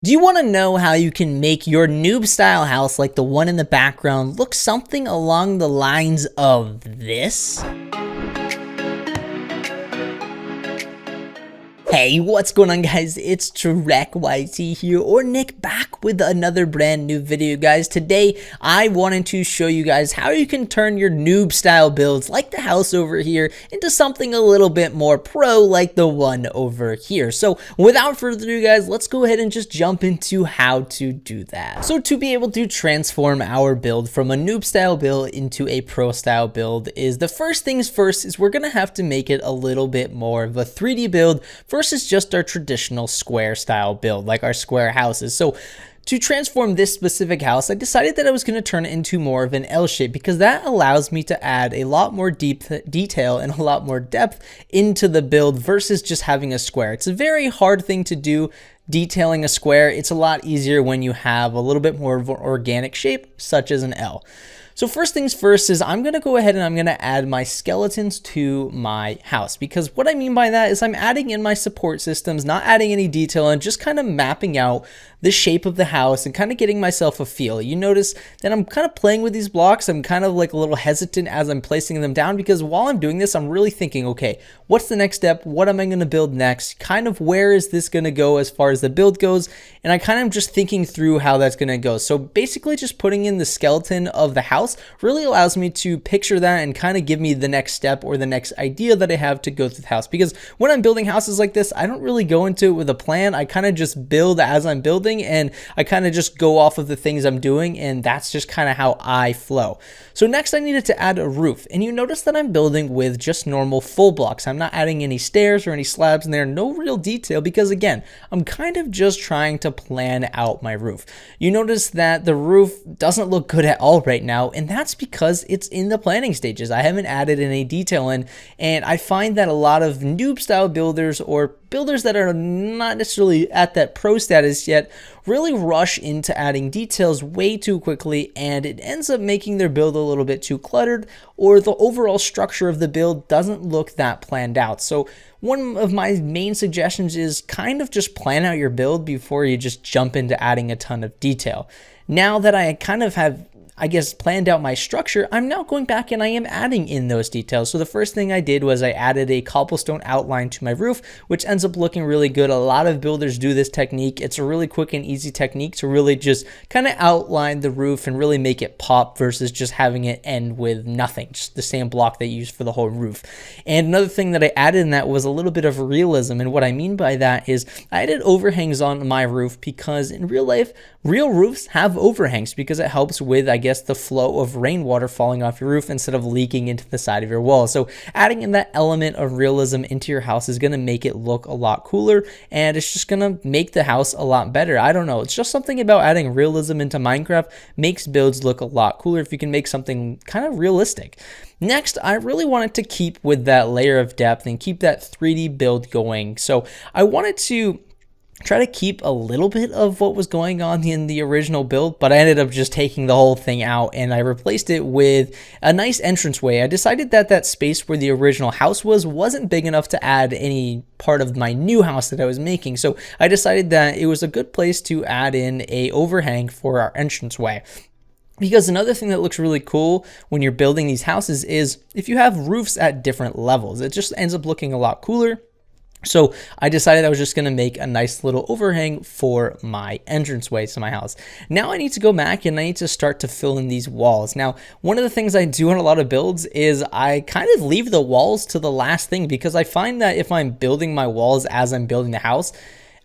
Do you want to know how you can make your noob style house like the one in the background look something along the lines of this? Hey, what's going on guys? It's TrekYT here, or Nick, back with another brand new video guys. Today, I wanted to show you guys how you can turn your noob style builds like the house over here into something a little bit more pro like the one over here. So without further ado guys, let's go ahead and just jump into how to do that. So to be able to transform our build from a noob style build into a pro style build is the first things first is we're gonna have to make it a little bit more of a 3D build versus just our traditional square style build, like our square houses. So to transform this specific house, I decided that I was going to turn it into more of an L shape because that allows me to add a lot more detail and a lot more depth into the build versus just having a square. It's a very hard thing to do, detailing a square. It's a lot easier when you have a little bit more of an organic shape, such as an L. So first things first is I'm going to go ahead and I'm going to add my skeletons to my house, because what I mean by that is I'm adding in my support systems, not adding any detail, and just kind of mapping out the shape of the house and kind of getting myself a feel. You notice that I'm kind of playing with these blocks. I'm kind of like a little hesitant as I'm placing them down, because while I'm doing this, I'm really thinking, okay, what's the next step? What am I going to build next? Kind of where is this going to go as far as the build goes? And I kind of just thinking through how that's going to go. So basically just putting in the skeleton of the house really allows me to picture that and kind of give me the next step or the next idea that I have to go through the house. Because when I'm building houses like this, I don't really go into it with a plan. I kind of just build as I'm building, and I kind of just go off of the things I'm doing, and that's just kind of how I flow. So next I needed to add a roof, and you notice that I'm building with just normal full blocks. I'm not adding any stairs or any slabs in there, no real detail, because again, I'm kind of just trying to plan out my roof. You notice that the roof doesn't look good at all right now, and that's because it's in the planning stages. I haven't added any detail in, and I find that a lot of noob style builders or builders that are not necessarily at that pro status yet really rush into adding details way too quickly, and it ends up making their build a little bit too cluttered, or the overall structure of the build doesn't look that planned out. So one of my main suggestions is kind of just plan out your build before you just jump into adding a ton of detail. Now that I kind of have, I guess, planned out my structure, I'm now going back and I am adding in those details. So the first thing I did was I added a cobblestone outline to my roof, which ends up looking really good. A lot of builders do this technique. It's a really quick and easy technique to really just kind of outline the roof and really make it pop versus just having it end with nothing, just the same block they use for the whole roof. And another thing that I added in that was a little bit of realism. And what I mean by that is I added overhangs on my roof, because in real life, real roofs have overhangs because it helps with, I guess, the flow of rainwater falling off your roof instead of leaking into the side of your wall. So adding in that element of realism into your house is going to make it look a lot cooler, and it's just going to make the house a lot better. I don't know, it's just something about adding realism into Minecraft makes builds look a lot cooler if you can make something kind of realistic. Next, I really wanted to keep with that layer of depth and keep that 3D build going. So I wanted to try to keep a little bit of what was going on in the original build, but I ended up just taking the whole thing out and I replaced it with a nice entranceway. I decided that that space where the original house wasn't big enough to add any part of my new house that I was making, so I decided that it was a good place to add in a overhang for our entranceway. Because another thing that looks really cool when you're building these houses is if you have roofs at different levels, it just ends up looking a lot cooler. So I decided I was just going to make a nice little overhang for my entranceway to my house. Now I need to go back and I need to start to fill in these walls. Now, one of the things I do on a lot of builds is I kind of leave the walls to the last thing, because I find that if I'm building my walls as I'm building the house,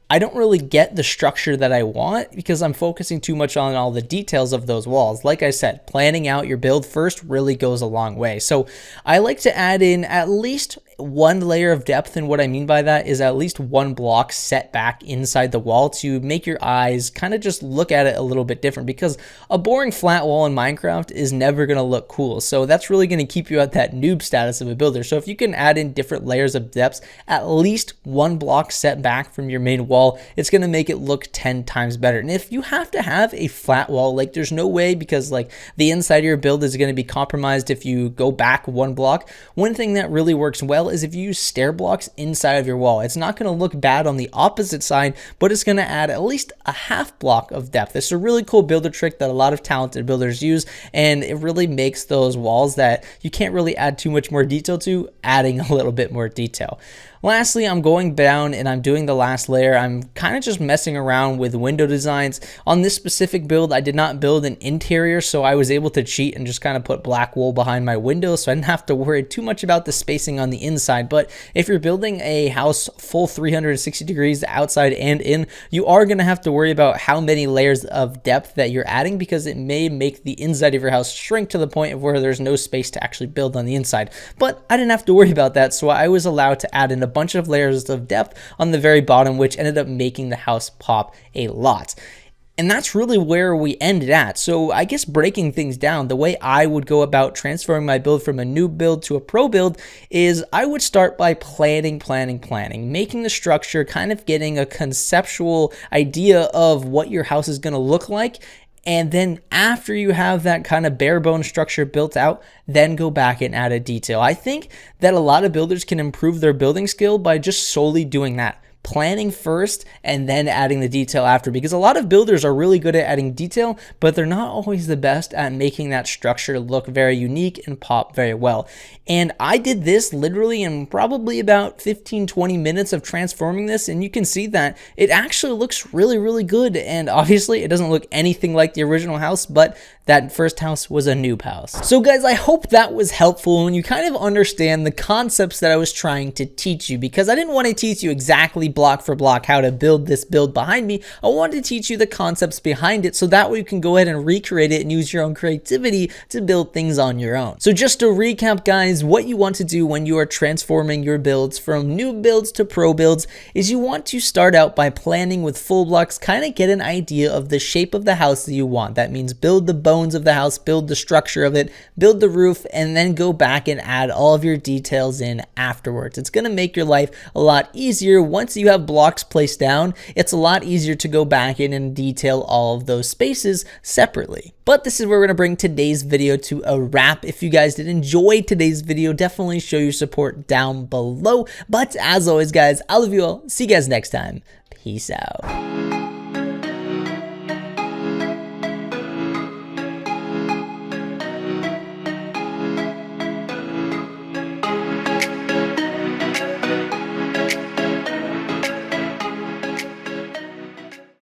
I don't really get the structure that I want because I'm focusing too much on all the details of those walls. Like I said, planning out your build first really goes a long way. So I like to add in at least one layer of depth, and what I mean by that is at least one block set back inside the wall to make your eyes kind of just look at it a little bit different, because a boring flat wall in Minecraft is never going to look cool. So that's really going to keep you at that noob status of a builder. So if you can add in different layers of depths, at least one block set back from your main wall, it's going to make it look 10 times better. And if you have to have a flat wall, like there's no way, because like the inside of your build is going to be compromised if you go back one block, one thing that really works well style is if you use stair blocks inside of your wall. It's not going to look bad on the opposite side, but it's going to add at least a half block of depth. It's a really cool builder trick that a lot of talented builders use, and it really makes those walls that you can't really add too much more detail to, adding a little bit more detail. Lastly, I'm going down and I'm doing the last layer. I'm kind of just messing around with window designs. On this specific build, I did not build an interior, so I was able to cheat and just kind of put black wool behind my windows, so I didn't have to worry too much about the spacing on the inside. But if you're building a house full 360 degrees outside and in, you are going to have to worry about how many layers of depth that you're adding, because it may make the inside of your house shrink to the point of where there's no space to actually build on the inside. But I didn't have to worry about that, so I was allowed to add in a bunch of layers of depth on the very bottom, which ended up making the house pop a lot. And that's really where we ended at. So I guess breaking things down, the way I would go about transferring my build from a noob build to a pro build is I would start by planning, making the structure, kind of getting a conceptual idea of what your house is going to look like. And then after you have that kind of bare bone structure built out, then go back and add a detail. I think that a lot of builders can improve their building skill by just solely doing that. Planning first and then adding the detail after, because a lot of builders are really good at adding detail, but they're not always the best at making that structure look very unique and pop very well. And I did this literally in probably about 15-20 minutes of transforming this, and you can see that it actually looks really good. And obviously it doesn't look anything like the original house, but that first house was a noob house. So guys, I hope that was helpful and you kind of understand the concepts that I was trying to teach you, because I didn't want to teach you exactly block for block how to build this build behind me. I wanted to teach you the concepts behind it, so that way you can go ahead and recreate it and use your own creativity to build things on your own. So just to recap guys, what you want to do when you are transforming your builds from noob builds to pro builds is you want to start out by planning with full blocks, kind of get an idea of the shape of the house that you want. That means build the bones of the house, build the structure of it, build the roof, and then go back and add all of your details in afterwards. It's going to make your life a lot easier. Once you have blocks placed down, it's a lot easier to go back in and detail all of those spaces separately. But this is where we're going to bring today's video to a wrap. If you guys did enjoy today's video, definitely show your support down below. But as always guys, I love you all. See you guys next time. Peace out.